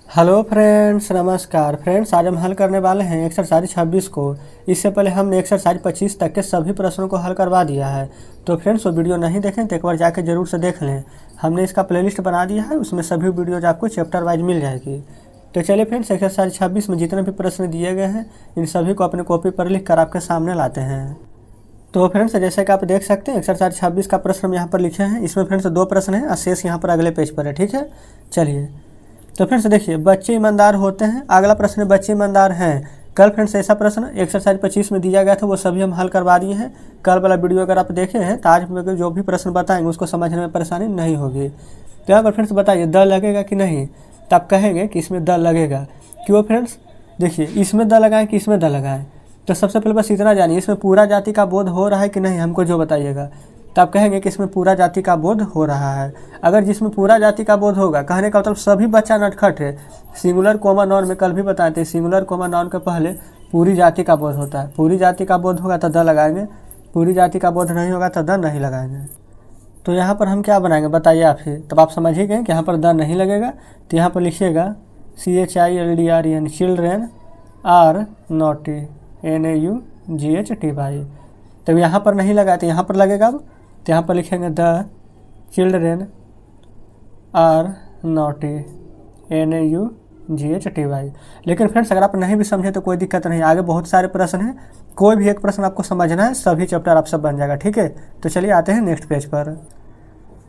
Hello friends, नमस्कार friends. आज हम हल करने वाले हैं एक्सरसाइज 26 को। इससे पहले हमने एक्सरसाइज 25 तक के सभी प्रश्नों को हल करवा दिया है। तो फ्रेंड्स, वो वीडियो नहीं देखें तो एक बार जाके ज़रूर से देख लें। हमने इसका प्लेलिस्ट बना दिया है, उसमें सभी वीडियोज आपको चैप्टर वाइज मिल जाएगी। तो चलिए फ्रेंड्स, एक्सरसाइज 26 में जितने भी प्रश्न दिए गए हैं इन सभी को अपने कॉपी पर लिख कर आपके सामने लाते हैं। तो फ्रेंड्स, जैसे कि आप देख सकते हैं एक्सरसाइज 26 का प्रश्न हम यहाँ पर लिखे हैं। इसमें फ्रेंड्स 2 प्रश्न हैं, शेष यहाँ पर अगले पेज पर है। ठीक है, चलिए। तो फ्रेंड्स देखिए, बच्चे ईमानदार होते हैं। अगला प्रश्न है बच्चे ईमानदार हैं। कल फ्रेंड्स ऐसा प्रश्न एक्सरसाइज 25 में दिया गया था, वो सभी हम हल करवा दिए हैं। कल वाला वीडियो अगर आप देखे हैं तो आज में जो भी प्रश्न बताएंगे उसको समझने में परेशानी नहीं होगी। तो यहाँ पर फ्रेंड्स बताइए, द लगेगा कि नहीं? तो आप कहेंगे कि इसमें द लगेगा। क्यों फ्रेंड्स? देखिए, इसमें द लगाएं कि इसमें द लगाएं। तो सबसे पहले बस इतना जानिए, इसमें पूरा जाति का बोध हो रहा है कि नहीं, हमको जो बताइएगा। तो आप कहेंगे कि इसमें पूरा जाति का बोध हो रहा है। अगर जिसमें पूरा जाति का बोध होगा, कहने का मतलब सभी बच्चा नटखट है। सिंगुलर कॉमा नाउन में कल भी बताए थे, सिंगुलर कॉमा नाउन के पहले पूरी जाति का बोध होता है। पूरी जाति का बोध होगा तो द लगाएंगे, पूरी जाति का बोध नहीं होगा तो द नहीं लगाएंगे। तो यहाँ पर हम क्या बनाएंगे बताइए आप ही। तब आप समझ ही गए कि यहाँ पर द नहीं लगेगा। तो यहाँ पर लिखिएगा CHILDREN, children are naughty, NAUGHTY। तब यहाँ पर नहीं लगा तो यहाँ पर लगेगा। अब तो यहाँ पर लिखेंगे the children are naughty, NAUGHTY। लेकिन फ्रेंड्स, अगर आप नहीं भी समझे तो कोई दिक्कत नहीं, आगे बहुत सारे प्रश्न हैं। कोई भी एक प्रश्न आपको समझना है, सभी चैप्टर आप सब बन जाएगा। ठीक है, तो चलिए आते हैं नेक्स्ट पेज पर।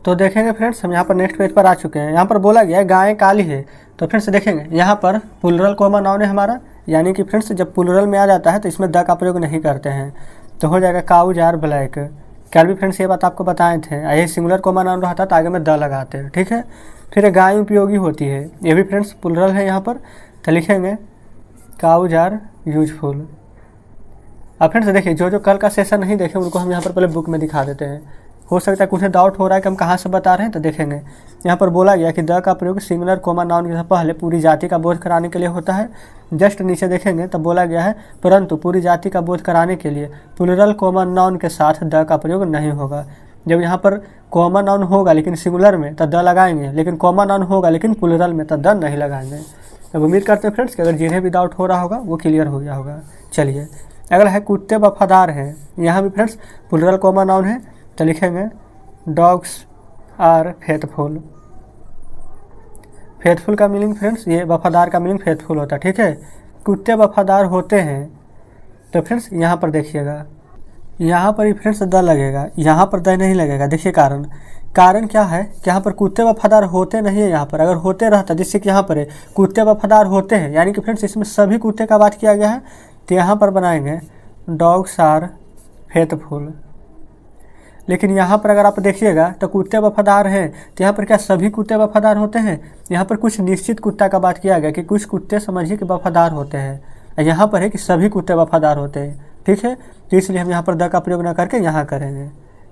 तो देखेंगे फ्रेंड्स, हम यहाँ पर नेक्स्ट पेज पर आ चुके हैं। यहाँ पर बोला गया है गाय काली है। तो फ्रेंड्स देखेंगे, यहाँ पर प्लूरल कॉमा नाउन है हमारा, यानी कि फ्रेंड्स जब प्लूरल में आ जाता है तो इसमें द का प्रयोग नहीं करते हैं। तो हो जाएगा काउज आर ब्लैक। कल भी फ्रेंड्स ये बात आपको बताए थे। यही सिंगुलर कॉमा नाउन रहता तो आगे में द लगाते हैं। ठीक है, फिर गाय उपयोगी होती है, ये भी फ्रेंड्स प्लूरल है यहाँ पर। तो लिखेंगे काउज आर यूजफुल। अब फ्रेंड्स देखिए, जो कल का सेशन नहीं देखे उनको हम यहाँ पर पहले बुक में दिखा देते हैं। हो सकता है कुछ डाउट हो रहा है कि हम कहाँ से बता रहे हैं। तो देखेंगे, यहाँ पर बोला गया कि द का प्रयोग सिंगुलर कॉमा नाउन के पहले पूरी जाति का बोध कराने के लिए होता है। जस्ट नीचे देखेंगे तो बोला गया है परंतु पूरी जाति का बोध कराने के लिए प्लूरल कॉमा नाउन के साथ द का प्रयोग नहीं होगा। जब यहाँ पर कॉमा नाउन होगा लेकिन सिंगुलर में तो द लगाएंगे, लेकिन कॉमा नाउन होगा लेकिन प्लूरल में तो द नहीं लगाएंगे। अब उम्मीद करते हैं फ्रेंड्स कि अगर जिन्हें भी डाउट हो रहा होगा वो क्लियर हो गया होगा। चलिए, अगला है कुत्ते वफादार हैं। यहाँ भी फ्रेंड्स प्लूरल कॉमा नाउन है, तो लिखेंगे डॉग्स आर फेथफुल। फेथफुल का मीनिंग फ्रेंड्स, ये वफादार का मीनिंग फेथफुल होता है। ठीक है, कुत्ते वफादार होते हैं। तो फ्रेंड्स यहाँ पर देखिएगा, यहाँ पर ही फ्रेंड्स द लगेगा, यहाँ पर द नहीं लगेगा। देखिए कारण क्या है कि यहाँ पर कुत्ते वफादार होते नहीं है। यहाँ पर अगर होते रहता, जिससे कि यहाँ पर है कुत्ते वफादार होते हैं, यानी कि फ्रेंड्स इसमें सभी कुत्ते का बात किया गया है। तो यहाँ पर बनाएंगे डॉग्स आर फेथफुल। लेकिन यहाँ पर अगर आप देखिएगा तो कुत्ते वफादार हैं, तो यहाँ पर क्या सभी कुत्ते वफादार होते हैं? यहाँ पर कुछ निश्चित कुत्ता का बात किया गया कि कुछ कुत्ते समझिए कि वफादार होते हैं। यहाँ पर है कि सभी कुत्ते वफादार होते हैं। ठीक है, तो इसलिए हम यहाँ पर द का प्रयोग ना करके यहाँ करेंगे,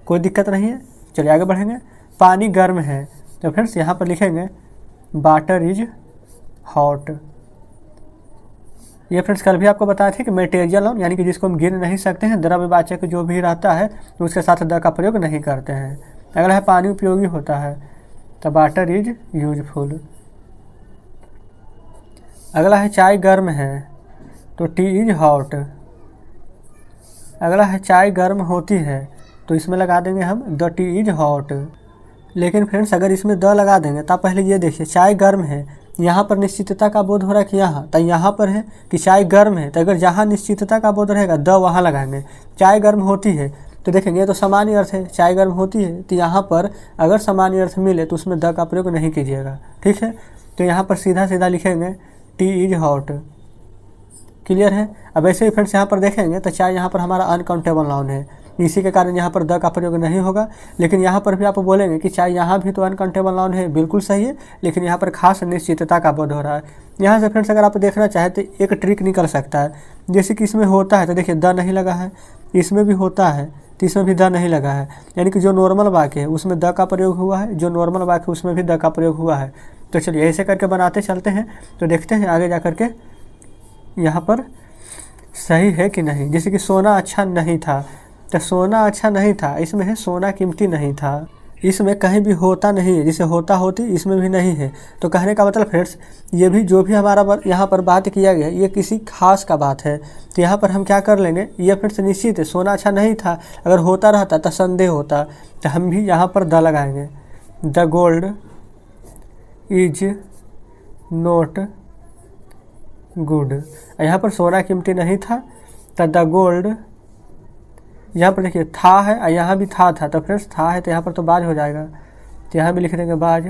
कोई दिक्कत नहीं है। चलिए आगे बढ़ेंगे। पानी गर्म है, तो फ्रेंड्स यहाँ पर लिखेंगे वाटर इज हॉट। ये फ्रेंड्स कल भी आपको बताया था कि मेटेरियल नाउन, यानी कि जिसको हम गिन नहीं सकते हैं, द्रव्यवाचक जो भी रहता है तो उसके साथ द का प्रयोग नहीं करते हैं। अगला है पानी उपयोगी होता है, तो वाटर इज यूजफुल। अगला है चाय गर्म है, तो टी इज हॉट। अगला है चाय गर्म होती है, तो इसमें लगा देंगे हम द टी इज हॉट। लेकिन फ्रेंड्स अगर इसमें द लगा देंगे तो आप पहले ये देखिए, चाय गर्म है, यहाँ पर निश्चितता का बोध हो रहा है कि यहाँ, तो यहाँ पर है कि चाय गर्म है, तो अगर जहाँ निश्चितता का बोध रहेगा द वहाँ लगाएंगे। चाय गर्म होती है, तो देखेंगे ये तो सामान्य अर्थ है, चाय गर्म होती है, तो यहाँ पर अगर सामान्य अर्थ मिले तो उसमें द का प्रयोग नहीं कीजिएगा। ठीक है, तो यहाँ पर सीधा सीधा लिखेंगे टी इज हॉट। क्लियर है। अब ऐसे ही फ्रेंड्स यहाँ पर देखेंगे तो चाय यहाँ पर हमारा अनकाउंटेबल नाउन है, इसी के कारण यहाँ पर द का प्रयोग नहीं होगा। लेकिन यहाँ पर भी आप बोलेंगे कि चाहे यहाँ भी तो अनकाउंटेबल नाउन है, बिल्कुल सही है, लेकिन यहाँ पर खास निश्चितता का बोध हो रहा है। यहाँ से फ्रेंड्स अगर आप देखना चाहें तो एक ट्रिक निकल सकता है, जैसे कि इसमें होता है तो देखिए द नहीं लगा है, इसमें भी होता है तो इसमें भी द नहीं लगा है, यानी कि जो नॉर्मल वाक्य है उसमें द का प्रयोग हुआ है, जो नॉर्मल वाक्य है उसमें भी द का प्रयोग हुआ है। तो चलिए ऐसे करके बनाते चलते हैं, तो देखते हैं आगे जा करके यहाँ पर सही है कि नहीं। जैसे कि सोना अच्छा नहीं था, तो सोना अच्छा नहीं था, इसमें है सोना कीमती नहीं था। इसमें कहीं भी होता नहीं है, जिसे होता होती इसमें भी नहीं है। तो कहने का मतलब फ्रेंड्स, ये भी जो भी हमारा यहाँ पर बात किया गया ये किसी खास का बात है। तो यहाँ पर हम क्या कर लेंगे, ये फ्रेंड्स निश्चित है सोना अच्छा नहीं था, अगर होता रहता तो संदेह होता, तो हम भी यहाँ पर द लगाएंगे। The gold is note good. यहाँ पर सोना कीमती नहीं था, तो द गोल्ड, यहाँ पर देखिए था है और यहाँ भी था तो फ्रेंड्स था है तो यहाँ पर तो बाज हो जाएगा, तो यहाँ भी लिख देंगे बाज।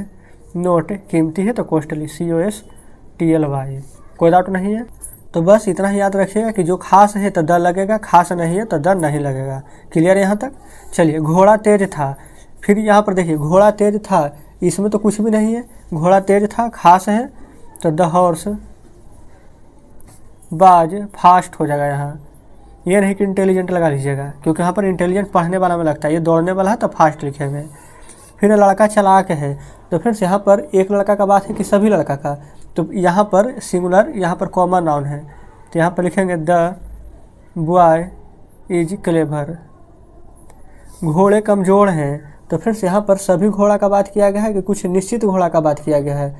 नोट कीमती है तो कॉस्टली, COSTLY, कोई डाउट नहीं है। तो बस इतना ही याद रखिएगा कि जो खास है तो द लगेगा, खास नहीं है तो द नहीं लगेगा। क्लियर है यहाँ तक? चलिए, घोड़ा तेज था, फिर यहाँ पर देखिए घोड़ा तेज था, इसमें तो कुछ भी नहीं है, घोड़ा तेज था खास है तो द हॉर्स बाज फास्ट हो जाएगा। यहाँ ये नहीं कि इंटेलिजेंट लगा लीजिएगा, क्योंकि यहाँ पर इंटेलिजेंट पढ़ने वाला में लगता है, ये दौड़ने वाला है तो फास्ट लिखेंगे। फिर लड़का चालाक है, तो फ्रेंड्स यहाँ पर एक लड़का का बात है कि सभी लड़का का, तो यहाँ पर सिंगुलर, यहाँ पर कॉमन नाउन है, तो यहाँ पर लिखेंगे द बॉय इज क्लेवर। घोड़े कमज़ोर हैं, तो फ्रेंड्स यहाँ पर सभी घोड़ा का बात किया गया है कि कुछ निश्चित घोड़ा का बात किया गया है,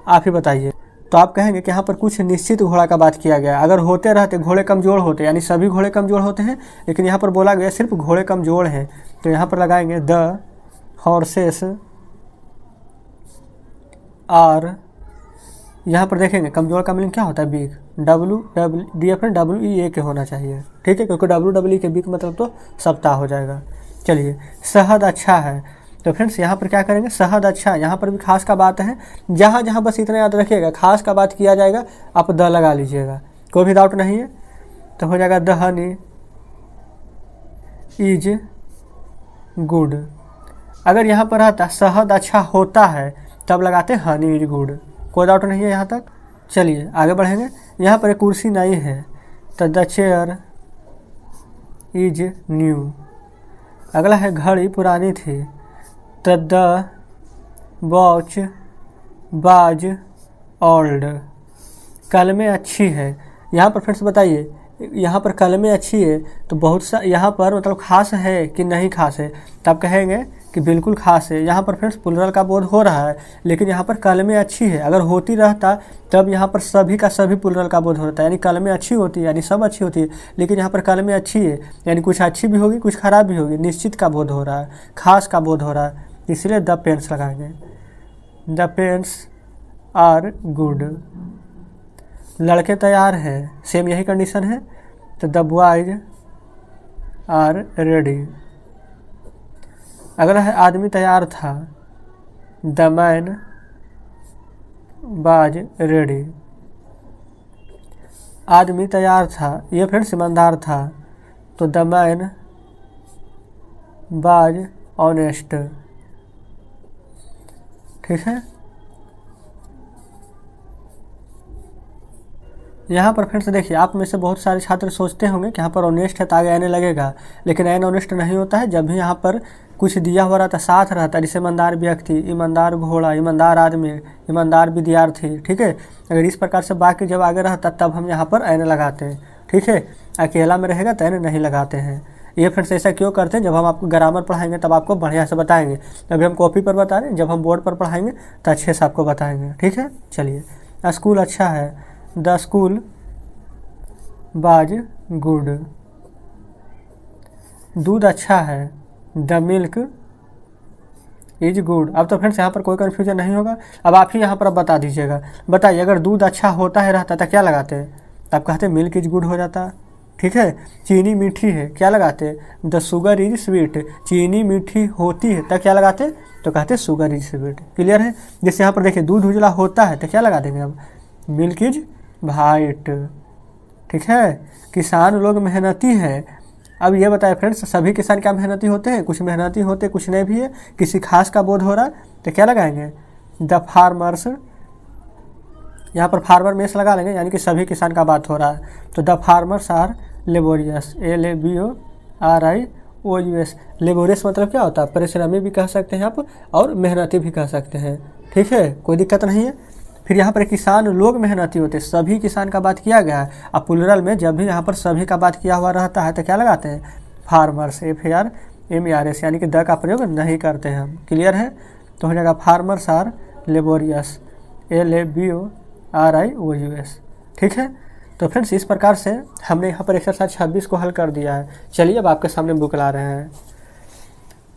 आप ही बताइए। तो आप कहेंगे कि यहाँ पर कुछ निश्चित घोड़ा का बात किया गया है। अगर होते रहते घोड़े कमज़ोर होते, यानी सभी घोड़े कमज़ोर होते हैं, लेकिन यहाँ पर बोला गया सिर्फ घोड़े कमज़ोर हैं, तो यहाँ पर लगाएंगे द हॉर्सेस आर। यहाँ पर देखेंगे कमज़ोर का मीनिंग क्या होता है, वीक, WE के होना चाहिए, ठीक है, क्योंकि WE के वीक मतलब तो सप्ताह हो जाएगा। चलिए, शहद अच्छा है, तो फ्रेंड्स यहाँ पर क्या करेंगे, शहद अच्छा, यहाँ पर भी खास का बात है, जहाँ जहाँ बस इतना याद रखिएगा खास का बात किया जाएगा आप द लगा लीजिएगा, कोई भी डाउट नहीं है। तो हो जाएगा द हनी इज गुड। अगर यहाँ पर आता शहद अच्छा होता है तब लगाते हनी इज गुड, कोई डाउट नहीं है यहाँ तक। चलिए आगे बढ़ेंगे। यहाँ पर एक कुर्सी नई है, तो द चेयर इज न्यू। अगला है घड़ी पुरानी थी, तो द वॉच बाज ओल्ड। कलमें अच्छी है, यहाँ पर फ्रेंड्स बताइए, यहाँ पर कलमें अच्छी है तो बहुत सा यहाँ पर मतलब खास है कि नहीं खास है, तब कहेंगे कि बिल्कुल खास है। यहाँ पर फ्रेंड्स प्लुरल का बोध हो रहा है, लेकिन यहाँ पर कलमें अच्छी है, अगर होती रहता तब यहाँ पर सभी का सभी प्लुरल का बोध होता है, यानी कलमें अच्छी होती है यानी सब अच्छी होती है, लेकिन यहाँ पर कलमें अच्छी है यानी कुछ अच्छी भी होगी कुछ खराब भी होगी, निश्चित का बोध हो रहा है, खास का बोध हो रहा है, इसलिए द पेन्स लगाएंगे। The pens are good. लड़के तैयार हैं, सेम यही कंडीशन है, तो द बॉयज आर रेडी। अगला है आदमी तैयार था, द मैन बाज रेडी। आदमी तैयार था, ये फ्रेंड्स ईमानदार था, तो द मैन बाज ऑनेस्ट, ठीक है। यहाँ पर फ्रेंड्स देखिए, आप में से बहुत सारे छात्र सोचते होंगे कि यहाँ पर ऑनेस्ट है तो आगे एन लगेगा, लेकिन एन ऑनेस्ट नहीं होता है। जब भी यहाँ पर कुछ दिया हुआ रहता साथ रहता है, जैसे ईमानदार व्यक्ति, ईमानदार घोड़ा, ईमानदार आदमी, ईमानदार विद्यार्थी, ठीक है, अगर इस प्रकार से वाक्य जब आगे रहता तब हम यहाँ पर एन लगाते हैं, ठीक है। अकेला में रहेगा तो एन नहीं लगाते हैं। ये फ्रेंड्स ऐसा क्यों करते हैं, जब हम आपको ग्रामर पढ़ाएंगे तब आपको बढ़िया से बताएंगे, अभी हम कॉपी पर बता रहे हैं, जब हम बोर्ड पर पढ़ाएंगे तो अच्छे से आपको बताएंगे, ठीक है। चलिए, स्कूल अच्छा है, द स्कूल बाज गुड। दूध अच्छा है, द मिल्क इज गुड। अब तो फ्रेंड्स यहाँ पर कोई कन्फ्यूजन नहीं होगा, अब आप ही यहाँ पर अब बता दीजिएगा। बताइए, अगर दूध अच्छा होता है रहता तो क्या लगाते हैं, तब कहते मिल्क इज गुड हो जाता, ठीक है। चीनी मीठी है, क्या लगाते, द शुगर इज स्वीट। चीनी मीठी होती है तब क्या लगाते, तो कहते शुगर इज स्वीट। क्लियर है। जैसे यहाँ पर देखिए दूध उजला होता है तो क्या लगा देंगे, अब मिल्क इज वाइट, ठीक है। किसान लोग मेहनती हैं। अब ये बताए फ्रेंड्स, सभी किसान क्या मेहनती होते हैं, कुछ मेहनती होते कुछ नहीं भी है, किसी खास का बोध हो रहा है तो क्या लगाएंगे, द फार्मर्स। यहाँ पर फार्मर में लगा लेंगे, यानी कि सभी किसान का बात हो रहा है, तो the farmers are laborious, LABORIOUS। Laborious मतलब क्या होता है, परिश्रमी भी कह सकते हैं आप और मेहनती भी कह सकते हैं, ठीक है, कोई दिक्कत नहीं है। फिर यहाँ पर किसान लोग मेहनती होते हैं, सभी किसान का बात किया गया है। अब प्लुरल में जब भी यहाँ पर सभी का बात किया हुआ रहता है तो क्या लगाते हैं, फार्मर्स, FAR MERS यानी कि द का प्रयोग नहीं करते हैं हम। क्लियर है? तो हो जाएगा फार्मर्स आर लेबोरियस, LABORIOUS। ठीक है, तो फ्रेंड्स इस प्रकार से हमने यहाँ पर एक्सरसाइज 26 को हल कर दिया है। चलिए अब आपके सामने बुक ला रहे हैं।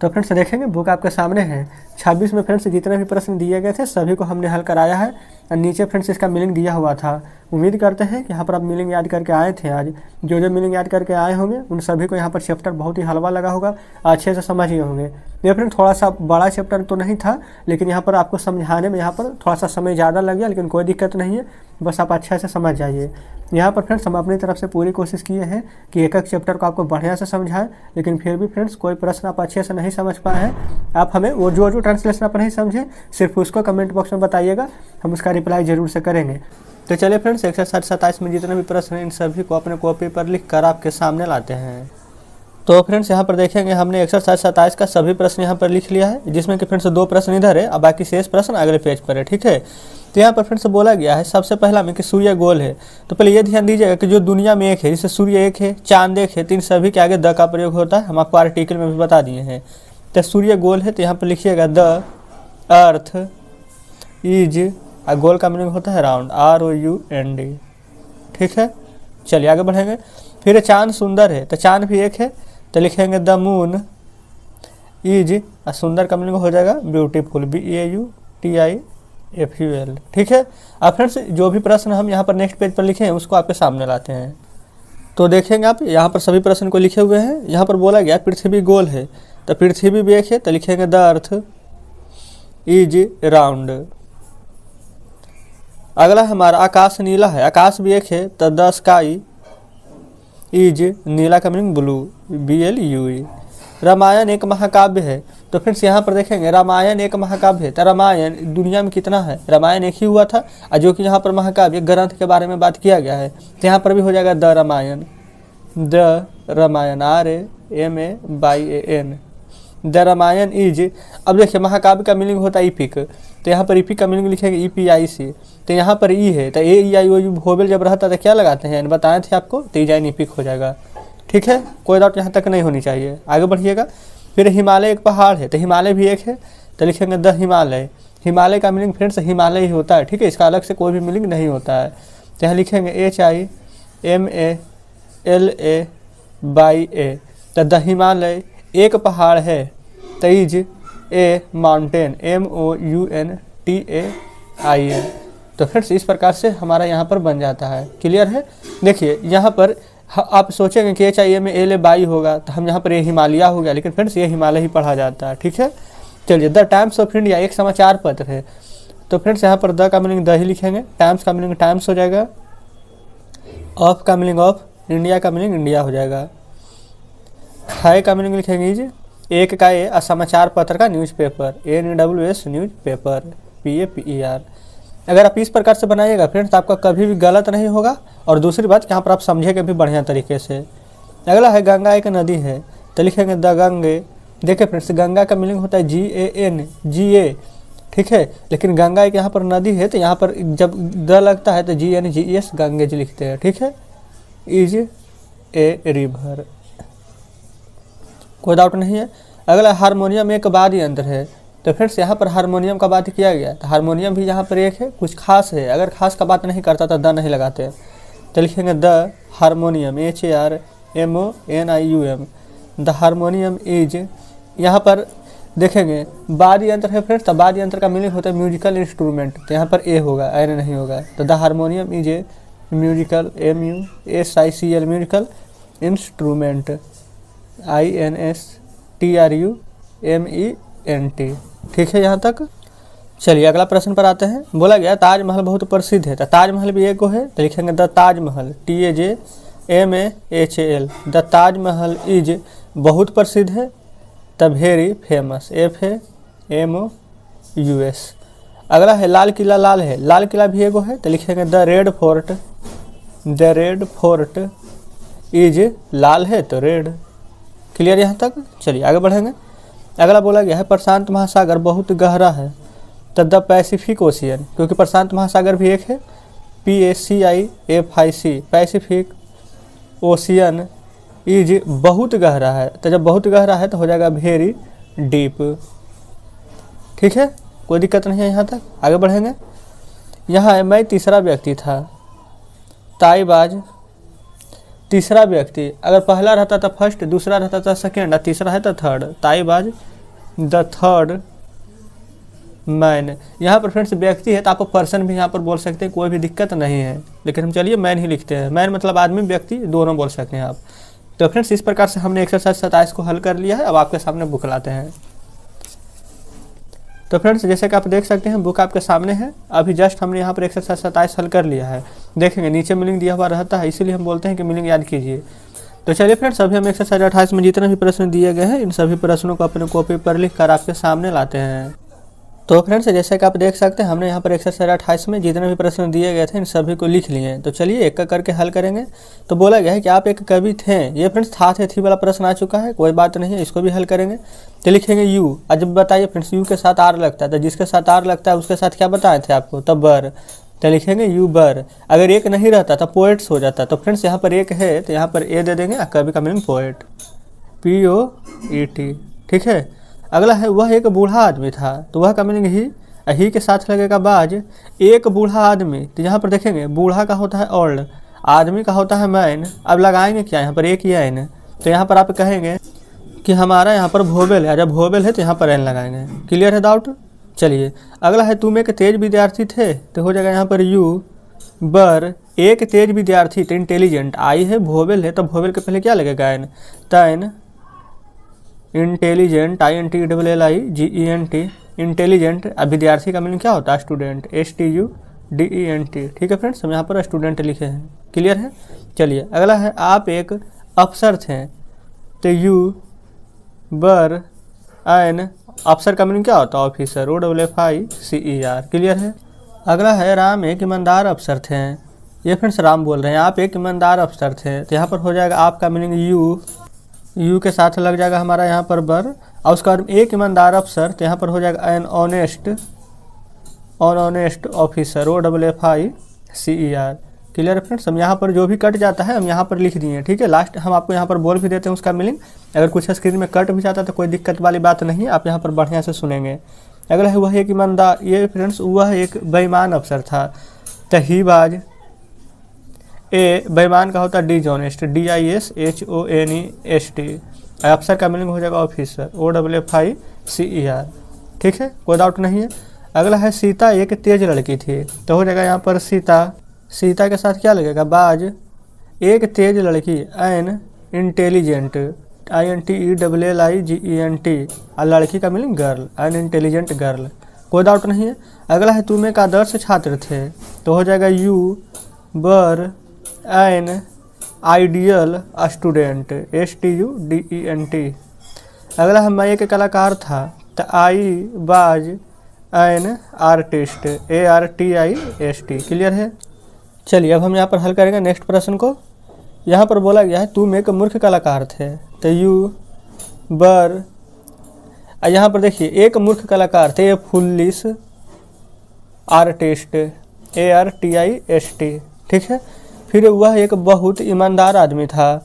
तो फ्रेंड्स देखेंगे बुक आपके सामने है। 26 में फ्रेंड्स जितने भी प्रश्न दिए गए थे सभी को हमने हल कराया है और नीचे फ्रेंड्स इसका मीनिंग दिया हुआ था। उम्मीद करते हैं कि यहाँ पर आप मीनिंग याद करके आए थे। आज जो जो मीनिंग याद करके आए होंगे उन सभी को यहाँ पर चैप्टर बहुत ही हलवा लगा होगा, अच्छे से समझिए होंगे। ये फ्रेंड थोड़ा सा बड़ा चैप्टर तो नहीं था, लेकिन यहाँ पर आपको समझाने में यहाँ पर थोड़ा सा समय ज़्यादा लग गया, लेकिन कोई दिक्कत नहीं है, बस आप अच्छे से समझ जाइए। यहाँ पर फ्रेंड्स हम अपनी तरफ से पूरी कोशिश किए हैं कि एक एक चैप्टर को आपको बढ़िया से समझाएं, लेकिन फिर भी फ्रेंड्स कोई प्रश्न आप अच्छे से नहीं समझ पाए हैं, आप हमें वो जो ट्रांसलेशन आप नहीं समझे सिर्फ उसको कमेंट बॉक्स में बताइएगा, हम उसका रिप्लाई जरूर से करेंगे। तो चलिए फ्रेंड्स एक्सरसाइज 27 में जितने भी प्रश्न हैं इन सभी को अपने कॉपी पर लिख कर आपके सामने लाते हैं। तो फ्रेंड्स यहाँ पर देखेंगे हमने एक्सरसाइज 27 का सभी प्रश्न यहाँ पर लिख लिया है, जिसमें कि फ्रेंड्स 2 प्रश्न इधर है और बाकी शेष प्रश्न अगले पेज पर है। ठीक है, तो यहाँ पर फ्रेंड्स बोला गया है सबसे पहला में कि सूर्य गोल है। तो पहले ये ध्यान दीजिएगा कि जो दुनिया में एक है, जैसे सूर्य एक है, चांद एक है, तो इन सभी के आगे द का प्रयोग होता है। हम आपको आर्टिकल में भी बता दिए हैं। तो सूर्य गोल है, तो यहाँ पर लिखिएगा द अर्थ इज, गोल का मीनिंग होता है राउंड, ROUND। ठीक है, चलिए आगे बढ़ेंगे। फिर चांद सुंदर है, तो चांद भी एक है, तो लिखेंगे द मून इज, सुंदर का मीनिंग हो जाएगा ब्यूटीफुल, BAUTIFUL। ठीक है, अब फ्रेंड्स जो भी प्रश्न हम यहाँ पर नेक्स्ट पेज पर लिखे हैं उसको आपके सामने लाते हैं। तो देखेंगे आप यहाँ पर सभी प्रश्न को लिखे हुए हैं। यहाँ पर बोला गया पृथ्वी गोल है, तो पृथ्वी भी एक है, तो लिखेंगे द अर्थ इज राउंड। अगला हमारा आकाश नीला है, आकाश भी एक है, तो द स्काई इज, नीला का मीनिंग ब्लू, BLUE। रामायण एक महाकाव्य है, तो फ्रेंड्स यहाँ पर देखेंगे रामायण एक महाकाव्य है, तो रामायण दुनिया में कितना है, रामायण एक ही हुआ था, और जो कि यहाँ पर महाकाव्य ग्रंथ के बारे में बात किया गया है, तो यहाँ पर भी हो जाएगा the Ramayan, the Ramayan, RAMAYAN, the Ramayan is. अब देखिए महाकाव्य का मीनिंग होता है इपिक, तो यहाँ पर इपिक का मीनिंग लिखेंगे EPIC, तो यहाँ पर ई है, तो AEIOU वोवेल जब रहता तो क्या लगाते हैं, बताए थे आपको, तो ईजाइन इपिक हो जाएगा। ठीक है, कोई डाउट यहाँ तक नहीं होनी चाहिए, आगे बढ़िएगा। फिर हिमालय एक पहाड़ है, तो हिमालय भी एक है, तो लिखेंगे द हिमालय। हिमालय का मीनिंग फ्रेंड्स हिमालय ही होता है। ठीक है, इसका अलग से कोई भी मीनिंग नहीं होता है, तो यहाँ लिखेंगे HIMALAYA, तो द हिमालय एक पहाड़ है, तो इज ए माउंटेन, MOUNTAIN। तो फ्रेंड्स इस प्रकार से हमारा यहाँ पर बन जाता है। क्लियर है? देखिए यहाँ पर आप सोचेंगे कि HIMALAY होगा, तो हम यहाँ पर ये हिमालय हो गया, लेकिन फ्रेंड्स ये हिमालय ही पढ़ा जाता है। ठीक है, चलिए द टाइम्स ऑफ इंडिया एक समाचार पत्र है, तो फ्रेंड्स यहाँ पर द का मीनिंग द ही लिखेंगे, टाइम्स का मीनिंग टाइम्स हो जाएगा, ऑफ का मीनिंग ऑफ, इंडिया का मीनिंग इंडिया हो जाएगा, है का मीनिंग लिखेंगे इज, एक का ए, समाचार पत्र का न्यूज़पेपर, NWS न्यूज़पेपर, PAPER। अगर आप इस प्रकार से बनाइएगा फ्रेंड्स तो आपका कभी भी गलत नहीं होगा, और दूसरी बात यहाँ पर आप समझेंगे भी बढ़िया तरीके से। अगला है गंगा एक नदी है, तो लिखेंगे द गंगे। देखिए फ्रेंड्स गंगा का मीनिंग होता है GANGA। ठीक है, लेकिन गंगा एक यहाँ पर नदी है, तो यहाँ पर जब द लगता है तो GNGES गंगेज लिखते हैं। ठीक है, इज ए रिवर, कोई डाउट नहीं है। अगला हारमोनियम एक वाद्य यंत्र है, तो फ्रेंड्स यहाँ पर हारमोनियम का बात किया गया, तो हारमोनियम भी यहाँ पर एक है, कुछ खास है, अगर खास का बात नहीं करता तो द नहीं लगाते, तो लिखेंगे the harmonium, HARMONIUM, the harmonium is. यहाँ पर देखेंगे वाद्य यंत्र है फ्रेंड्स, तो वाद्य यंत्र का मीनिंग होता है म्यूजिकल इंस्ट्रूमेंट, तो यहाँ पर ए होगा, एन नहीं होगा, तो the harmonium is a musical, MUSICL musical instrument, INSTRUMENT। ठीक है यहाँ तक। चलिए अगला प्रश्न पर आते हैं। बोला गया ताजमहल बहुत प्रसिद्ध है, तो ताजमहल भी एक को है, तो लिखेंगे the Taj Mahal, TAJMAHL, the Taj Mahal is बहुत प्रसिद्ध है, द वेरी फेमस, FAMOUS। अगला है लाल किला, लाल है, लाल किला भी एक है, तो लिखेंगे the red fort, the red fort is, लाल है तो रेड। क्लियर यहाँ तक। चलिए आगे बढ़ेंगे। अगला बोला गया है प्रशांत महासागर बहुत गहरा है, तो द पैसिफिक ओशियन, क्योंकि प्रशांत महासागर भी एक है, PACIFIC, पैसिफिक ओशियन इज बहुत गहरा है, तो जब बहुत गहरा है तो हो जाएगा वेरी डीप। ठीक है, कोई दिक्कत नहीं है यहाँ तक। आगे बढ़ेंगे। यहाँ है मैं तीसरा व्यक्ति था, ताईबाज तीसरा व्यक्ति, अगर पहला रहता था फर्स्ट, दूसरा रहता था सेकेंड और तीसरा है तो थर्ड। ताईबाज द थर्ड मैन। यहाँ पर फ्रेंड्स व्यक्ति है तो आप पर्सन भी यहाँ पर बोल सकते हैं, कोई भी दिक्कत नहीं है, लेकिन हम चलिए मैन ही लिखते हैं। मैन मतलब आदमी, व्यक्ति दोनों बोल सकते हैं आप। तो फ्रेंड्स इस प्रकार से हमने एक्सरसाइज 27 को हल कर लिया है। अब आपके सामने बुक लाते हैं। तो फ्रेंड्स जैसे कि आप देख सकते हैं बुक आपके सामने है। अभी जस्ट हमने यहाँ पर एक्सरसाइज 27 हल कर लिया है। देखेंगे नीचे मीनिंग दिया हुआ रहता है, इसीलिए हम बोलते हैं कि मीनिंग याद कीजिए। तो चलिए फ्रेंड्स अभी हम एक्सरसाइज 28 में जितने भी प्रश्न दिए गए हैं इन सभी प्रश्नों को अपने कॉपी पर लिख कर आपके सामने लाते हैं। तो फ्रेंड्स जैसे कि आप देख सकते हैं हमने यहाँ पर एक्सरसाइज 28 में जितने भी प्रश्न दिए गए थे इन सभी को लिख लिए हैं। तो चलिए एक करके हल करेंगे। तो बोला गया है कि आप एक कवि थे। ये फ्रेंड्स था थे थी वाला प्रश्न आ चुका है, कोई बात नहीं है, इसको भी हल करेंगे। तो लिखेंगे यू। आज बताइए फ्रेंड्स यू के साथ आर लगता है, तो जिसके साथ आर लगता है उसके साथ क्या बताए थे आपको, तब बर। तो लिखेंगे यू बर। अगर एक नहीं रहता तो पोएट्स हो जाता। तो फ्रेंड्स यहाँ पर एक है तो यहाँ पर ए दे देंगे, कवि का मीनिंग पोएट, POET। ठीक है। अगला है वह एक बूढ़ा आदमी था, तो वह का मीनिंग ही के साथ लगेगा बाज। एक बूढ़ा आदमी, तो यहाँ पर देखेंगे बूढ़ा का होता है ओल्ड, आदमी का होता है मैन। अब लगाएंगे क्या यहाँ पर एक ही एन, तो यहाँ पर आप कहेंगे कि हमारा यहाँ पर भोबेल है, जब भोबेल है तो यहाँ पर एन लगाएंगे। क्लियर है डाउट। चलिए अगला है तुम एक तेज विद्यार्थी थे, तो हो जाएगा यहाँ पर यू बर। एक तेज विद्यार्थी तो इंटेलिजेंट, आई है भोबेल है तो भोबेल के पहले क्या लगेगा एन, तैन इंटेलिजेंट, INTELLIGENT इंटेलिजेंट। अब विद्यार्थी का मीनिंग क्या होता है, स्टूडेंट, STUDENT। ठीक है फ्रेंड्स, हम यहाँ पर स्टूडेंट लिखे हैं। क्लियर है। चलिए अगला है आप एक अफसर थे, तो यू बर एन। अफसर का मीनिंग क्या होता है, ऑफिसर, OFFICER। क्लियर है। अगला है राम एक ईमानदार अफसर थे। ये फ्रेंड्स राम बोल रहे हैं आप एक ईमानदार अफसर थे, तो यहाँ पर हो जाएगा आपका मीनिंग यू के साथ लग जाएगा हमारा यहाँ पर बर। और उसका एक ईमानदार अफसर, तो यहाँ पर हो जाएगा an honest officer, OFFICER। Clear friends. हम यहाँ पर जो भी कट जाता है हम यहाँ पर लिख दिए। ठीक है। लास्ट हम आपको यहाँ पर बोल भी देते हैं उसका मीनिंग। अगर कुछ स्क्रीन में कट भी जाता है तो कोई दिक्कत वाली बात नहीं, आप यहाँ पर बढ़िया से सुनेंगे। अगला है वह एक ईमानदार, ये फ्रेंड्स वह एक बेईमान अफसर था, तो ही बाज। ए बेईमान का होता है डिजॉनेस्ट, DISHONEST। अफसर का मीनिंग हो जाएगा ऑफिसर, OFFICER। ठीक है, कोई डाउट नहीं है। अगला है सीता एक तेज लड़की थी, तो हो जाएगा यहाँ पर सीता के साथ क्या लगेगा, बाज। एक तेज लड़की एन इंटेलिजेंट, INTELLIGENT। और लड़की का meaning girl, an intelligent girl. कोई डाउट नहीं है। अगला है तुम एक आदर्श छात्र थे, तो हो जाएगा यू बर एन आइडियल स्टूडेंट, STUDENT। अगला है मैं एक कलाकार था, तो आई बाज एन आर्टिस्ट, ARTIST। क्लियर है। चलिए अब हम यहाँ पर हल करेंगे नेक्स्ट प्रश्न को। यहाँ पर बोला गया है तुम एक मूर्ख कलाकार थे, तो यू बर। यहाँ पर देखिए एक मूर्ख कलाकार थे, ये फुल्लिश आर्टिस्ट, ARTIST। ठीक है। फिर वह एक बहुत ईमानदार आदमी था,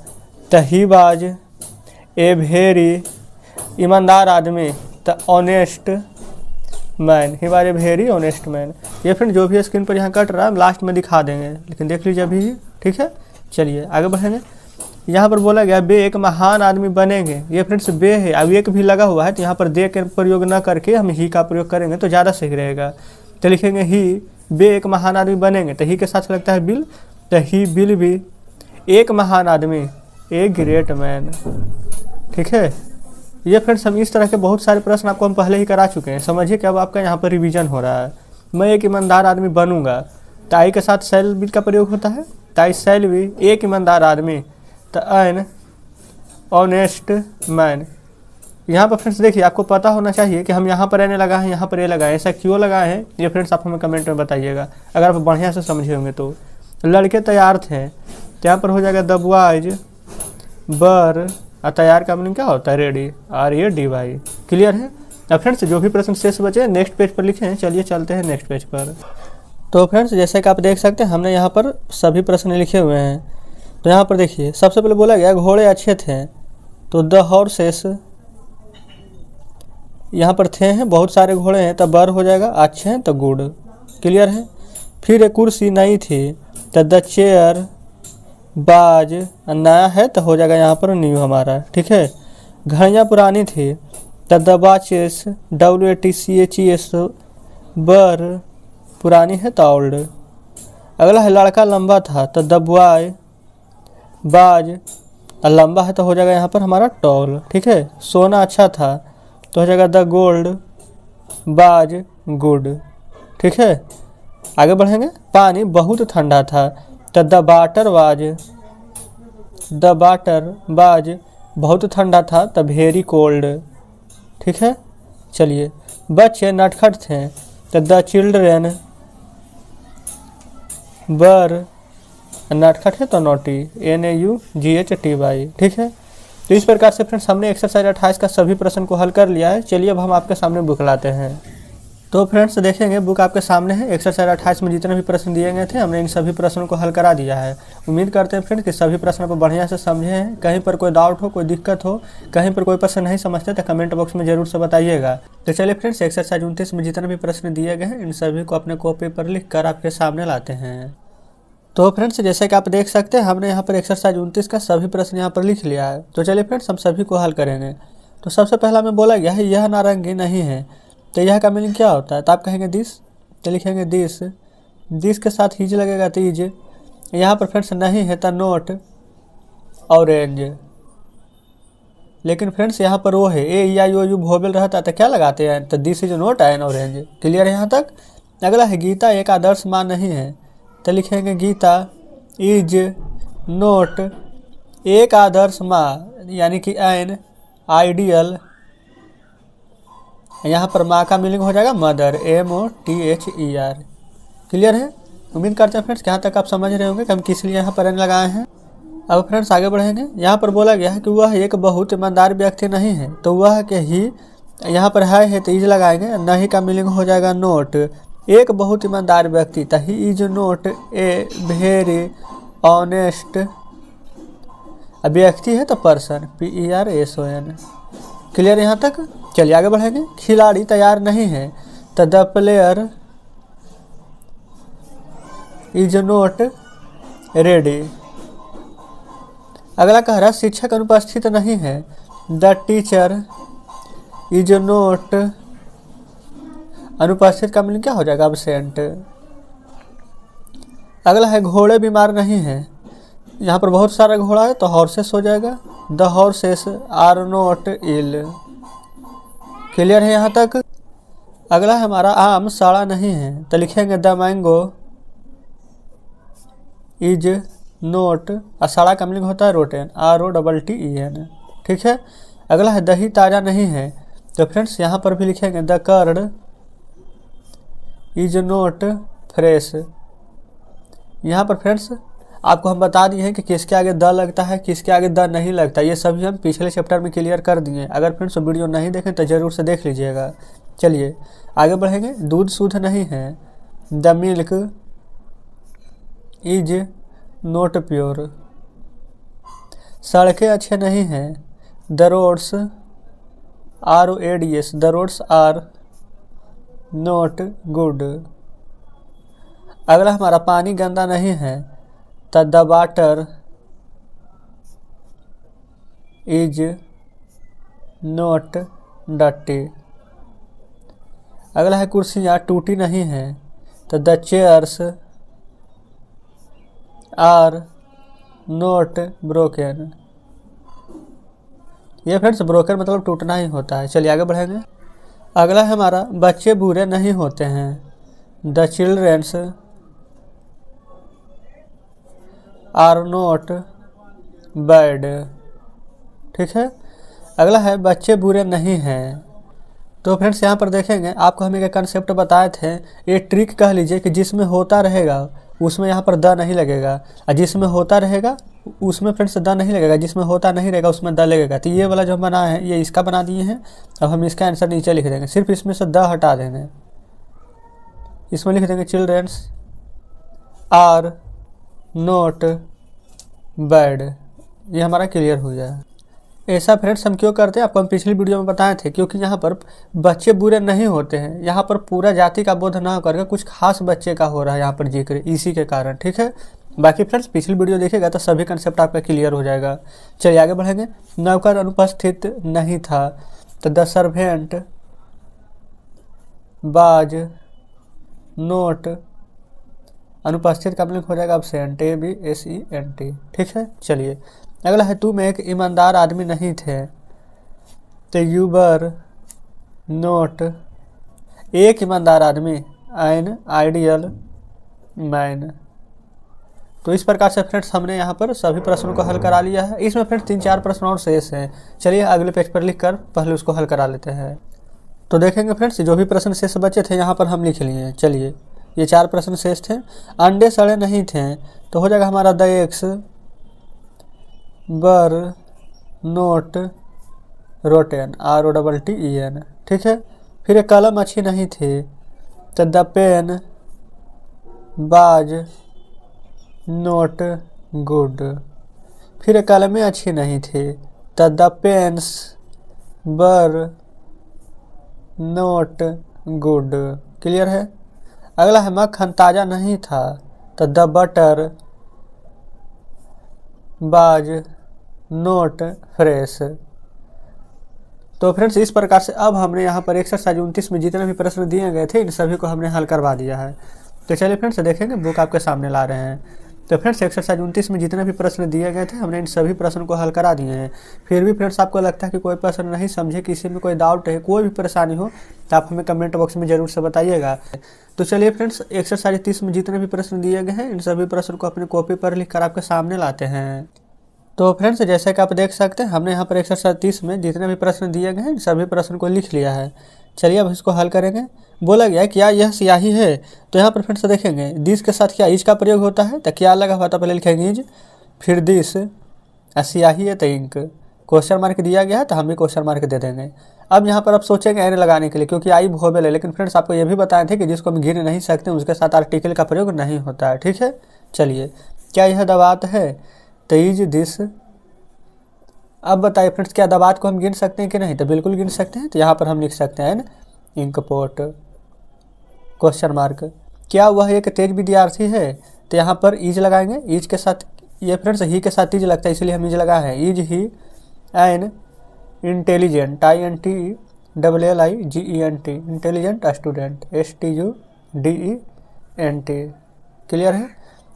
तो ही बाज ए वेरी ईमानदार आदमी, तो ऑनेस्ट मैन, ही बाज ए वेरी ऑनेस्ट मैन। ये फ्रेंड जो भी स्क्रीन पर यहाँ कट रहा है हम लास्ट में दिखा देंगे, लेकिन देख लीजिए अभी। ठीक है। चलिए आगे बढ़ेंगे। यहाँ पर बोला गया बे एक महान आदमी बनेंगे। ये फ्रेंड्स बे है, अब एक भी लगा हुआ है, तो यहाँ पर दे के प्रयोग न करके हम ही का प्रयोग करेंगे तो ज़्यादा सही रहेगा। तो लिखेंगे ही बे एक महान आदमी बनेंगे, तो ही के साथ लगता है बिल, तो ही बिल भी एक महान आदमी, ए ग्रेट मैन। ठीक है। ये फ्रेंड्स हम इस तरह के बहुत सारे प्रश्न आपको हम पहले ही करा चुके हैं। समझिए कि अब आपका यहाँ पर रिवीजन हो रहा है। मैं एक ईमानदार आदमी बनूंगा, तो आई के साथ शैल भी का प्रयोग होता है, तो आई शैल भी एक ईमानदार आदमी, तो एन ऑनेस्ट मैन। यहाँ पर फ्रेंड्स देखिए आपको पता होना चाहिए कि हम यहाँ पर एन लगाए हैं, यहाँ पर ए लगाए, ऐसा क्यों लगाए हैं ये फ्रेंड्स आप हमें कमेंट में बताइएगा अगर आप बढ़िया से समझे होंगे। तो लड़के तैयार थे, तो यहाँ पर हो जाएगा द बॉयज बर। और तैयार का मीनिंग क्या होता है, रेडी, RADY। क्लियर है। अब फ्रेंड्स जो भी प्रश्न शेष बचे नेक्स्ट पेज पर लिखे हैं। चलिए चलते हैं नेक्स्ट पेज पर। तो फ्रेंड्स जैसे कि आप देख सकते हैं हमने यहाँ पर सभी प्रश्न लिखे हुए हैं। तो यहाँ पर देखिए सबसे पहले बोला गया घोड़े अच्छे थे, तो द हॉर्सेस यहाँ पर थे हैं, बहुत सारे घोड़े हैं, तब बर हो जाएगा, अच्छे हैं तो गुड। क्लियर है। फिर एक कुर्सी नई थी, तो द चेयर बाज नया है तो हो जाएगा यहाँ पर न्यू हमारा। ठीक है। घड़ियाँ पुरानी थी, तो द वॉचेस WATCHES बर पुरानी है तो ओल्ड। अगला है लड़का लंबा था, तो द बॉय बाज लंबा है तो हो जाएगा यहाँ पर हमारा टॉल। ठीक है। सोना अच्छा था तो हो जाएगा द गोल्ड बाज गुड। ठीक है। आगे बढ़ेंगे। पानी बहुत ठंडा था, तो द वाटर बाज बहुत ठंडा था तो वेरी कोल्ड। ठीक है। चलिए। बच्चे नटखट थे, तो द चिल्ड्रेन बर नटखट है तो नोटी, NAUGHTY। ठीक है। तो इस प्रकार से फ्रेंड्स हमने एक्सरसाइज 28 का सभी प्रश्न को हल कर लिया है। चलिए अब हम आपके सामने बुक लाते हैं। तो फ्रेंड्स देखेंगे बुक आपके सामने है। एक्सरसाइज 28 में जितने भी प्रश्न दिए गए थे हमने इन सभी प्रश्नों को हल करा दिया है। उम्मीद करते हैं फ्रेंड्स कि सभी प्रश्नों को बढ़िया से समझे हैं। कहीं पर कोई डाउट हो, कोई दिक्कत हो, कहीं पर कोई प्रश्न नहीं समझते तो कमेंट बॉक्स में जरूर से बताइएगा। तो चलिए फ्रेंड्स एक्सरसाइज 29 में जितने भी प्रश्न दिए गए हैं इन सभी को अपने कॉपी पर लिख कर आपके सामने लाते हैं। तो फ्रेंड्स जैसे कि आप देख सकते हैं हमने यहाँ पर एक्सरसाइज 29 का सभी प्रश्न यहाँ पर लिख लिया है। तो चलिए फ्रेंड्स हम सभी को हल करेंगे। तो सबसे पहला में बोला गया है यह नारंगी नहीं है, तो यह का मीनिंग क्या होता है? तो आप कहेंगे दिस, तो लिखेंगे दिस के साथ हीज लगेगा तो ईज। यहाँ पर फ्रेंड्स नहीं है तो नोट ऑरेंज। लेकिन फ्रेंड्स यहाँ पर वो है AEIOU वोवेल रहता है तो क्या लगाते हैं? तो this is note N orange. Clear है यहाँ तक। अगला है गीता एक आदर्श माँ नहीं है, तो लिखेंगे गीता इज नोट एक आदर्श माँ, यानी कि एन आइडियल। यहाँ पर माँ का मीनिंग हो जाएगा मदर, MOTHER। क्लियर है। उम्मीद करते हैं फ्रेंड्स यहाँ तक आप समझ रहे होंगे कि हम किस लिए यहाँ पर एन लगाए हैं। अब फ्रेंड्स आगे बढ़ेंगे। यहाँ पर बोला गया है कि वह एक बहुत ईमानदार व्यक्ति नहीं है, तो वह के ही यहाँ पर है तो इज लगाएंगे। नहीं का मीनिंग हो जाएगा नोट एक बहुत ईमानदार व्यक्ति, तो he is note a very honest. व्यक्ति है तो पर्सन, PERSON। क्लियर यहाँ तक। चलिए आगे बढ़ेंगे। खिलाड़ी तैयार नहीं है, तो the player is note ready. अगला कह रहा शिक्षक अनुपस्थित नहीं है, द टीचर इज नोट अनुपस्थित का मीनिंग क्या हो जाएगा? एब्सेंट। अगला है घोड़े बीमार नहीं है, यहाँ पर बहुत सारा घोड़ा है तो हॉर्सेस हो जाएगा। The horses are not ill. Clear है यहाँ तक। अगला है हमारा आम सड़ा नहीं है, तो लिखेंगे द मैंगो इज नोट, सड़ा का मीनिंग होता है रोटेन, ROTTEN। ठीक है। अगला है दही ताज़ा नहीं है, तो फ्रेंड्स यहाँ पर भी लिखेंगे the curd is not fresh. यहाँ पर फ्रेंड्स आपको हम बता दिए हैं कि किसके आगे द लगता है, किसके आगे द नहीं लगता। ये सभी हम पिछले चैप्टर में क्लियर कर दिए। अगर फ्रेंड्स वीडियो नहीं देखें तो ज़रूर से देख लीजिएगा। चलिए आगे बढ़ेंगे। दूध शुद्ध नहीं है, the milk is not pure. सड़कें अच्छे नहीं हैं, the roads ROADS, the roads are not good. अगला हमारा पानी गंदा नहीं है, तो the water is not dirty. अगला है कुर्सियाँ टूटी नहीं है, तो the chairs are not broken. ये फ्रेंड्स ब्रोकन मतलब टूटना ही होता है। चलिए आगे बढ़ेंगे। अगला है हमारा बच्चे बुरे नहीं होते हैं, the childrens are not bad. ठीक है। अगला है बच्चे बुरे नहीं हैं, तो फ्रेंड्स यहाँ पर देखेंगे आपको हम एक कंसेप्ट बताए थे। ये ट्रिक कह लीजिए कि जिसमें होता रहेगा उसमें यहाँ पर द नहीं लगेगा, और जिसमें होता रहेगा उसमें फ्रेंड्स द नहीं लगेगा, जिसमें होता नहीं रहेगा उसमें द लगेगा। तो ये वाला जो हम बनाए हैं ये इसका बना दिए हैं। अब हम इसका आंसर नीचे लिख देंगे, सिर्फ इसमें से द हटा देंगे। इसमें लिख देंगे चिल्ड्रेंस आर नोट बैड, ये हमारा क्लियर हो गया। ऐसा फ्रेंड्स हम क्यों करते हैं आपको हम पिछली वीडियो में बताए थे, क्योंकि यहाँ पर बच्चे बुरे नहीं होते हैं, यहाँ पर पूरा जाति का बोध ना करके कुछ खास बच्चे का हो रहा है यहाँ पर जिक्र, इसी के कारण। ठीक है, बाकी फ्रेंड्स पिछली वीडियो देखेगा तो सभी कंसेप्ट आपका क्लियर हो जाएगा। चलिए आगे बढ़ेंगे। नौकर अनुपस्थित नहीं था तो द सर्वेंट बाज नोट, अनुपस्थित का मतलब हो जाएगा absent, ABSENT। ठीक है, चलिए अगला है तुम एक ईमानदार आदमी नहीं थे तो यू वर नोट एक ईमानदार आदमी, एन आइडियल मैन। तो इस प्रकार से फ्रेंड्स हमने यहाँ पर सभी प्रश्नों को हल करा लिया है। इसमें फ्रेंड्स 3-4 प्रश्न और शेष हैं। चलिए अगले पेज पर लिख कर पहले उसको हल करा लेते हैं। तो देखेंगे फ्रेंड्स जो भी प्रश्न शेष बचे थे यहाँ पर हम लिख लिए। चलिए ये 4 प्रश्न शेष थे। अंडे सड़े नहीं थे तो हो जाएगा हमारा the eggs were note rotten, ROTTEN। ठीक है, फिर एक कलम अच्छी नहीं थी तो the pen was not good, फिर एक कलमें अच्छी नहीं थी तो the pens were not good. Clear है। अगला है मक्खन ताज़ा नहीं था तो the butter was not fresh. तो फ्रेंड्स इस प्रकार से अब हमने यहाँ पर एक्सरसाइज 29 में जितने भी प्रश्न दिए गए थे इन सभी को हमने हल करवा दिया है। तो चलिए फ्रेंड्स देखेंगे, बुक आपके सामने ला रहे हैं। तो फ्रेंड्स एक्सरसाइज 29 में जितने भी प्रश्न दिए गए थे हमने इन सभी प्रश्नों को हल करा दिए हैं। फिर भी फ्रेंड्स आपको लगता है कि कोई प्रश्न नहीं समझे, किसी में कोई डाउट है, कोई भी परेशानी हो तो आप हमें कमेंट बॉक्स में ज़रूर से बताइएगा। तो चलिए फ्रेंड्स एक्सरसाइज 30 में जितने भी प्रश्न दिए गए हैं इन सभी प्रश्न को अपने कॉपी पर लिख कर आपके सामने लाते हैं। तो फ्रेंड्स जैसे कि आप देख सकते हैं हमने यहाँ पर एक्सरसाइज 30 में जितने भी प्रश्न दिए गए हैं इन सभी प्रश्न को लिख लिया है। चलिए अब इसको हल करेंगे। बोला गया क्या यह स्याही है, तो यहाँ पर फ्रेंड्स देखेंगे दिस के साथ क्या इज का प्रयोग होता है, तो क्या लगा हुआ था पहले लिखेंगे इज, फिर दिस, स्याही है तो इंक, क्वेश्चन मार्क दिया गया है तो हम भी क्वेश्चन मार्क दे देंगे। अब यहाँ पर आप सोचेंगे एन लगाने के लिए, क्योंकि आई वोबल है, लेकिन फ्रेंड्स आपको ये भी बताए थे कि जिसको हम गिन नहीं सकते उसके साथ आर्टिकल का प्रयोग नहीं होता है। ठीक है, चलिए क्या यह दबात है, तो इज दिस। अब बताइए फ्रेंड्स क्या दबात को हम गिन सकते हैं कि नहीं, तो बिल्कुल गिन सकते हैं। तो यहाँ पर हम लिख सकते हैं इंक पोट, क्वेश्चन मार्क। क्या वह एक तेज विद्यार्थी है, तो यहाँ पर ईज लगाएंगे, ईज के साथ ये फ्रेंड्स ही के साथ ईज लगता है इसलिए हम ईज लगा है, ईज ही an intelligent, INTELLIGENT intelligent student, STUDENT। Clear है।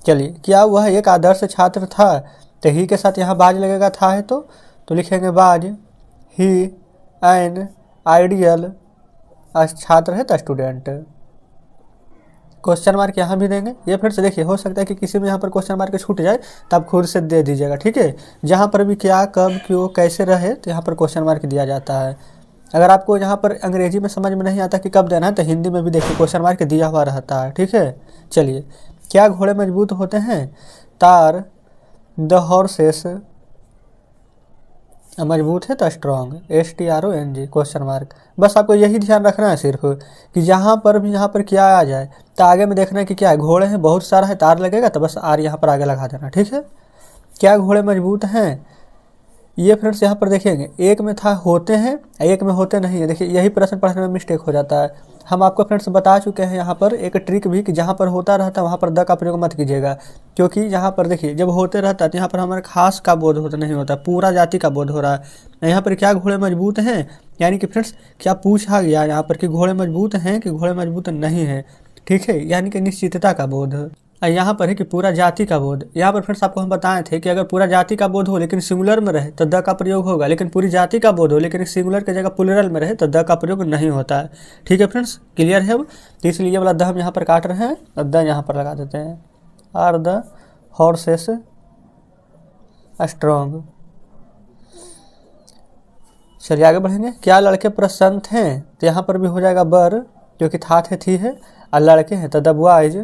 चलिए क्या वह एक आदर्श छात्र था, तो ही के साथ यहाँ बाज लगेगा था है तो लिखेंगे बाज, ही एन आइडियल छात्र है तो स्टूडेंट। क्वेश्चन मार्क यहाँ भी देंगे। ये फिर से देखिए हो सकता है कि किसी में यहाँ पर क्वेश्चन मार्क छूट जाए तो आप खुद से दे दीजिएगा। ठीक है, जहाँ पर भी क्या कब क्यों कैसे रहे तो यहाँ पर क्वेश्चन मार्क दिया जाता है। अगर आपको यहाँ पर अंग्रेजी में समझ में नहीं आता कि कब देना है तो हिंदी में भी देखिए क्वेश्चन मार्क दिया हुआ रहता है। ठीक है, चलिए क्या घोड़े मजबूत होते हैं, तार द हॉर्सेस मजबूत है तो स्ट्रॉन्ग, STRONG क्वेश्चन मार्क। बस आपको यही ध्यान रखना है सिर्फ कि जहाँ पर भी यहाँ पर क्या आ जाए तो आगे में देखना है कि क्या है, घोड़े हैं बहुत सारा है तार लगेगा तो बस आर यहाँ पर आगे लगा देना। ठीक है, क्या घोड़े मजबूत हैं, ये फ्रेंड्स यहाँ पर देखेंगे एक में था होते हैं एक में होते नहीं है। देखिए यही प्रश्न पढ़ने में मिस्टेक हो जाता है। हम आपको फ्रेंड्स बता चुके हैं यहाँ पर एक ट्रिक भी कि जहाँ पर होता रहता है वहाँ पर द का प्रयोग मत कीजिएगा, क्योंकि यहाँ पर देखिए जब होते रहता है तो यहाँ पर हमारे खास का बोध होता नहीं होता, पूरा जाति का बोध हो रहा है। यहाँ पर क्या घोड़े मजबूत हैं, यानी कि फ्रेंड्स क्या पूछा गया यहाँ पर कि घोड़े मजबूत हैं कि घोड़े मजबूत नहीं है। ठीक है, यानी कि निश्चितता का बोध। यहाँ पर है कि पूरा जाति का बोध। यहाँ पर फ्रेंड्स आपको हम बताए थे कि अगर पूरा जाति का बोध हो लेकिन सिंगुलर में रहे तो द का प्रयोग होगा, लेकिन पूरी जाति का बोध हो लेकिन सिंगुलर की जगह प्लूरल में रहे तो द का प्रयोग नहीं होता है। ठीक है फ्रेंड्स, क्लियर है। तो इसलिए ये वाला द हम यहाँ पर काट रहे हैं और द यहाँ पर लगा देते हैं, आर द हॉर्सेस स्ट्रॉन्ग। चलिए आगे बढ़ेंगे। क्या लड़के प्रसन्न हैं, तो यहाँ पर भी हो जाएगा बर, क्योंकि था थे थी है, और लड़के हैं तो द बॉयज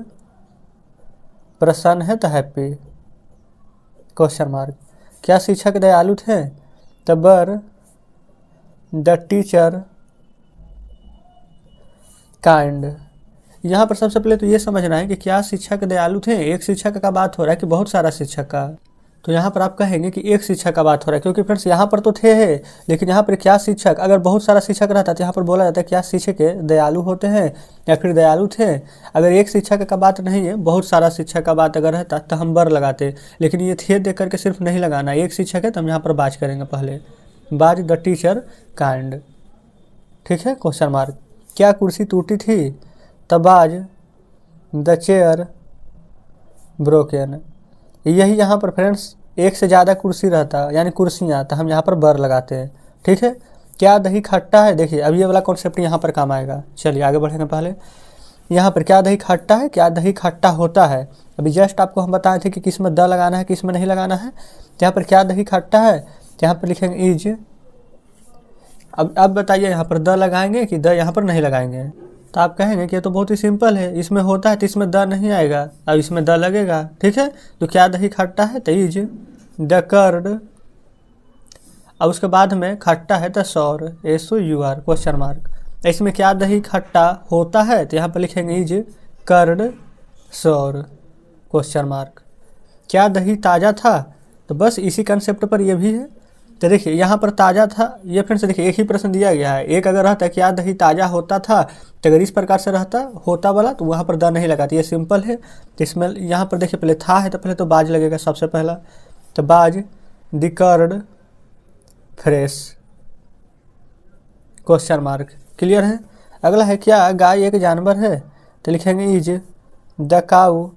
प्रसन्न है तो हैप्पी क्वेश्चन मार्क। क्या शिक्षक दयालु थे, तो बर द टीचर काइंड। यहाँ पर सबसे पहले तो ये समझना है कि क्या शिक्षक दयालु थे, एक शिक्षक का बात हो रहा है कि बहुत सारा शिक्षक का। तो यहाँ पर आप कहेंगे कि एक शिक्षक का बात हो रहा है, क्योंकि फ्रेंड्स यहाँ पर तो थे है, लेकिन यहाँ पर क्या शिक्षक, अगर बहुत सारा शिक्षक रहता तो यहाँ पर बोला जाता है क्या शिक्षक दयालु होते हैं या फिर दयालु थे। अगर एक शिक्षक का बात नहीं है, बहुत सारा शिक्षक का बात अगर रहता तो हम बर लगाते, लेकिन ये थे देख करके सिर्फ नहीं लगाना, एक शिक्षक है तो हम यहाँ पर बाज करेंगे पहले, बाज द टीचर काइंड। ठीक है, क्वेश्चन मार्क। क्या कुर्सी टूटी थी, तब बाज द चेयर ब्रोकन। यही यहाँ पर फ्रेंड्स एक से ज़्यादा कुर्सी रहता यानी कुर्सियाँ, तो हम यहाँ पर बर लगाते हैं। ठीक है, क्या दही खट्टा है, देखिए अब ये वाला कॉन्सेप्ट यहाँ पर काम आएगा। चलिए आगे बढ़ेंगे। पहले यहाँ पर क्या दही खट्टा है, क्या दही खट्टा होता है। अभी जस्ट आपको हम बताए थे कि किस में द लगाना है किस में नहीं लगाना है। तो यहाँ पर क्या दही खट्टा है, तो यहाँ पर लिखेंगे इज। अब बताइए यहाँ पर द लगाएंगे कि द यहाँ पर नहीं लगाएंगे। तो आप कहेंगे कि ये तो बहुत ही सिंपल है, इसमें होता है तो इसमें द नहीं आएगा, अब इसमें द लगेगा। ठीक है, तो क्या दही खट्टा है, तो इज द कर्ड। अब उसके बाद में खट्टा है तो सौर, SOUR क्वेश्चन मार्क। इसमें क्या दही खट्टा होता है, तो यहाँ पर लिखेंगे इज कर्ड सौर क्वेश्चन मार्क। क्या दही ताज़ा था, तो बस इसी कंसेप्ट पर ये भी है। तो देखिए यहाँ पर ताज़ा था, ये फिर से देखिए एक ही प्रश्न दिया गया है। एक अगर रहता क्या दही ताज़ा होता था, तो अगर इस प्रकार से रहता होता वाला तो वहाँ पर द नहीं लगाती, ये सिंपल है। तो इसमें यहाँ पर देखिए पहले था है तो पहले तो बाज लगेगा सबसे पहला, तो was the curd fresh question mark. Clear है। अगला है क्या गाय एक जानवर है, तो लिखेंगे is the cow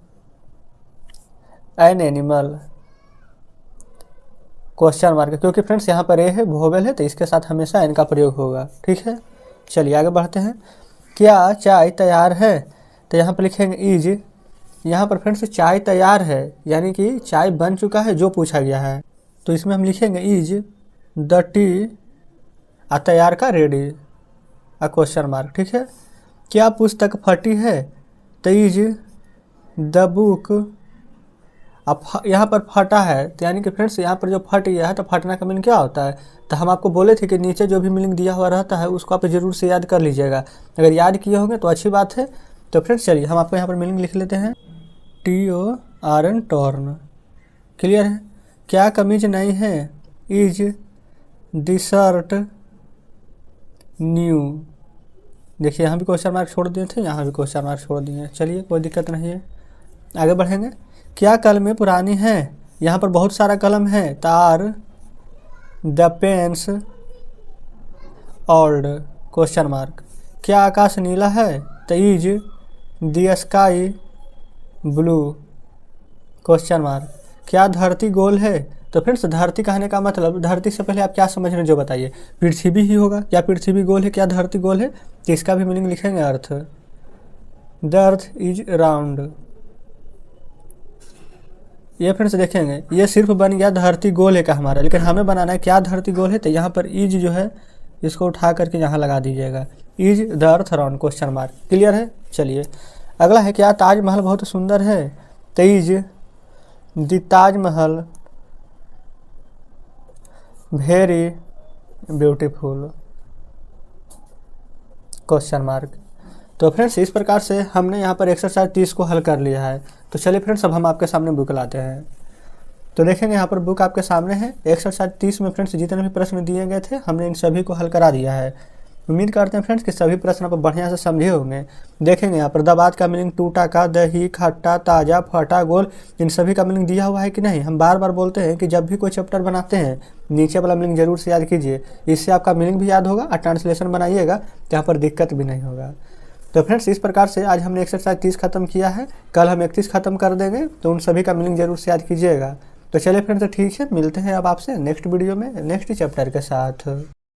an animal question mark. क्योंकि फ्रेंड्स यहाँ पर ए है वोवेल है, तो इसके साथ हमेशा एन का प्रयोग होगा। ठीक है, चलिए आगे बढ़ते हैं। क्या चाय तैयार है, तो यहाँ पर लिखेंगे इज। यहाँ पर फ्रेंड्स चाय तैयार है यानी कि चाय बन चुका है जो पूछा गया है, तो इसमें हम लिखेंगे इज द टी तैयार का रेडी क्वेश्चन मार्क। ठीक है, क्या पुस्तक फटी है, तो इज द बुक। अब यहाँ पर फटा है तो यानी कि फ्रेंड्स यहाँ पर जो फट गया है तो फटना का मीनिंग क्या होता है, तो हम आपको बोले थे कि नीचे जो भी मीनिंग दिया हुआ रहता है उसको आप जरूर से याद कर लीजिएगा। अगर याद किए होंगे तो अच्छी बात है। तो फ्रेंड्स चलिए हम आपको यहाँ पर मीनिंग लिख लेते हैं, TORN टॉर्न। क्लियर है। क्या कमीज नहीं है, इज द शर्ट न्यू। देखिए यहाँ भी क्वेश्चन मार्क छोड़ दिए थे, यहाँ भी क्वेश्चन मार्क छोड़ दिए। चलिए कोई दिक्कत नहीं है, आगे बढ़ेंगे। क्या कलमें पुरानी हैं, यहाँ पर बहुत सारा कलम है, तार the pens old question mark. क्या आकाश नीला है, तो is the sky blue question mark. क्या धरती गोल है, तो फ्रेंड्स धरती कहने का मतलब धरती से पहले आप क्या समझ रहे हैं जो बताइए, पृथ्वी ही होगा। क्या पृथ्वी गोल है, क्या धरती गोल है, तो इसका भी मीनिंग लिखेंगे अर्थ, द अर्थ इज राउंड। ये फ्रेंड्स देखेंगे ये सिर्फ बन गया धरती गोल है का हमारा, लेकिन हमें बनाना है क्या धरती गोल है, तो यहाँ पर इज जो है इसको उठा करके यहाँ लगा दीजिएगा, is the earth round question mark. Clear है। चलिए अगला है क्या ताजमहल बहुत सुंदर है, तो is the Taj Mahal very beautiful question mark. तो फ्रेंड्स इस प्रकार से हमने यहाँ पर एक्सरसाइज 30 को हल कर लिया है। तो चलिए फ्रेंड्स अब हम आपके सामने बुक लाते हैं। तो देखेंगे यहाँ पर बुक आपके सामने है। एक्सरसाइज 30 में फ्रेंड्स जितने भी प्रश्न दिए गए थे हमने इन सभी को हल करा दिया है। उम्मीद करते हैं फ्रेंड्स कि सभी प्रश्न आप बढ़िया से समझे होंगे। देखेंगे यहाँ पर दबात का मीनिंग टूटा का, दही, खट्टा, ताज़ा, फटा, गोल, इन सभी का मीनिंग दिया हुआ है कि नहीं। हम बार बार बोलते हैं कि जब भी कोई चैप्टर बनाते हैं नीचे वाला मीनिंग जरूर से याद कीजिए, इससे आपका मीनिंग भी याद होगा और ट्रांसलेशन बनाइएगा तो यहाँ पर दिक्कत भी नहीं होगा। तो फ्रेंड्स इस प्रकार से आज हमने एक्सरसाइज 30 खत्म किया है, कल हम 31 खत्म कर देंगे, तो उन सभी का मीनिंग जरूर से याद कीजिएगा। तो चलिए फ्रेंड्स ठीक है, मिलते हैं अब आपसे नेक्स्ट वीडियो में नेक्स्ट चैप्टर के साथ।